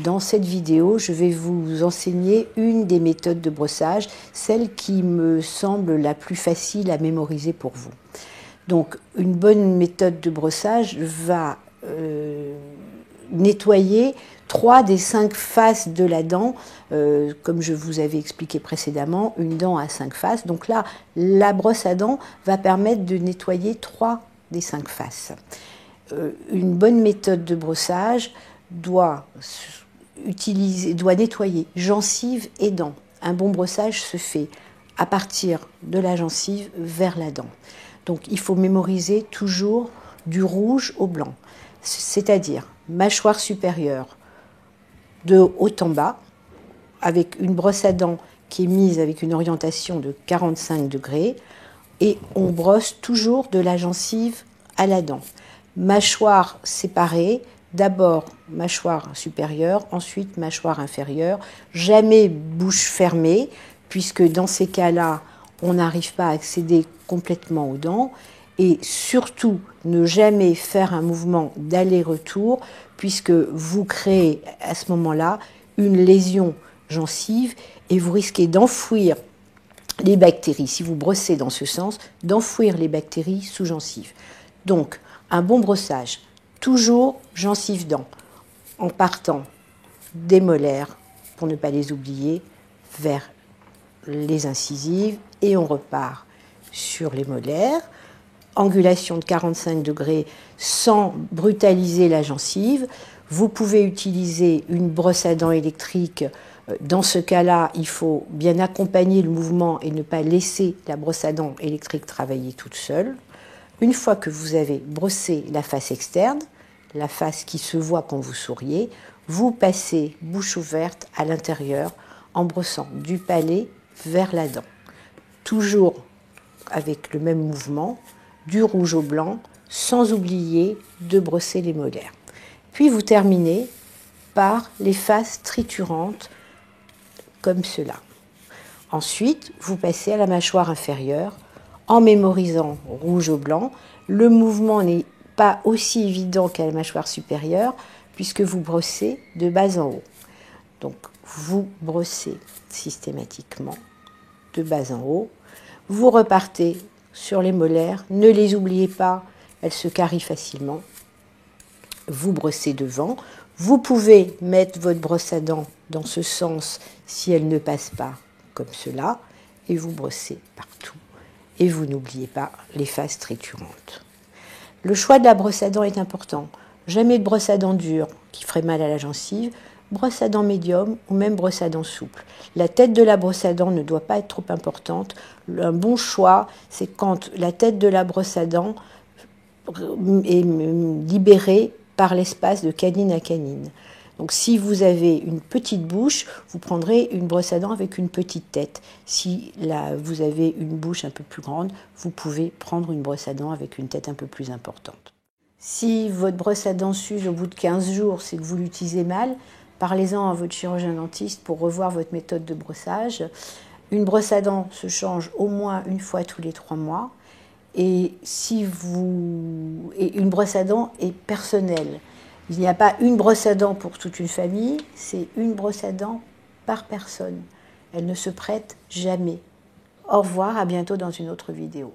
Dans cette vidéo, je vais vous enseigner une des méthodes de brossage, celle qui me semble la plus facile à mémoriser pour vous. Donc, une bonne méthode de brossage va nettoyer 3 des 5 faces de la dent, comme je vous avais expliqué précédemment, une dent à 5 faces. Donc là, la brosse à dents va permettre de nettoyer 3 des 5 faces. Une bonne méthode de brossage doit nettoyer gencive et dents. Un bon brossage se fait à partir de la gencive vers la dent. Donc il faut mémoriser toujours du rouge au blanc, c'est-à-dire mâchoire supérieure de haut en bas, avec une brosse à dents qui est mise avec une orientation de 45 degrés, et on brosse toujours de la gencive à la dent. Mâchoire séparée, d'abord mâchoire supérieure, ensuite mâchoire inférieure, jamais bouche fermée, puisque dans ces cas-là, on n'arrive pas à accéder complètement aux dents, et surtout ne jamais faire un mouvement d'aller-retour, puisque vous créez à ce moment-là une lésion gencive et vous risquez d'enfouir les bactéries, si vous brossez dans ce sens, d'enfouir les bactéries sous gencive. Donc, un bon brossage, toujours gencive-dents, en partant des molaires, pour ne pas les oublier, vers les incisives, et on repart sur les molaires, angulation de 45 degrés sans brutaliser la gencive. Vous pouvez utiliser une brosse à dents électrique. Dans ce cas-là, il faut bien accompagner le mouvement et ne pas laisser la brosse à dents électrique travailler toute seule. Une fois que vous avez brossé la face externe, la face qui se voit quand vous souriez, vous passez bouche ouverte à l'intérieur en brossant du palais vers la dent. Toujours avec le même mouvement, du rouge au blanc, sans oublier de brosser les molaires. Puis vous terminez par les faces triturantes, comme cela. Ensuite, vous passez à la mâchoire inférieure, en mémorisant rouge au blanc. Le mouvement n'est pas aussi évident qu'à la mâchoire supérieure, puisque vous brossez de bas en haut. Donc, vous brossez systématiquement de bas en haut. Vous repartez sur les molaires, ne les oubliez pas, elles se carient facilement. Vous brossez devant. Vous pouvez mettre votre brosse à dents dans ce sens si elle ne passe pas comme cela, et vous brossez partout. Et vous n'oubliez pas les faces triturantes. Le choix de la brosse à dents est important. Jamais de brosse à dents dure qui ferait mal à la gencive, brosse à dents médium ou même brosse à dents souple. La tête de la brosse à dents ne doit pas être trop importante. Un bon choix, c'est quand la tête de la brosse à dents est libérée par l'espace de canine à canine. Donc si vous avez une petite bouche, vous prendrez une brosse à dents avec une petite tête. Si vous avez une bouche un peu plus grande, vous pouvez prendre une brosse à dents avec une tête un peu plus importante. Si votre brosse à dents s'use au bout de 15 jours, c'est que vous l'utilisez mal, parlez-en à votre chirurgien dentiste pour revoir votre méthode de brossage. Une brosse à dents se change au moins une fois tous les 3 mois. Et une brosse à dents est personnelle. Il n'y a pas une brosse à dents pour toute une famille, c'est une brosse à dents par personne. Elle ne se prête jamais. Au revoir, à bientôt dans une autre vidéo.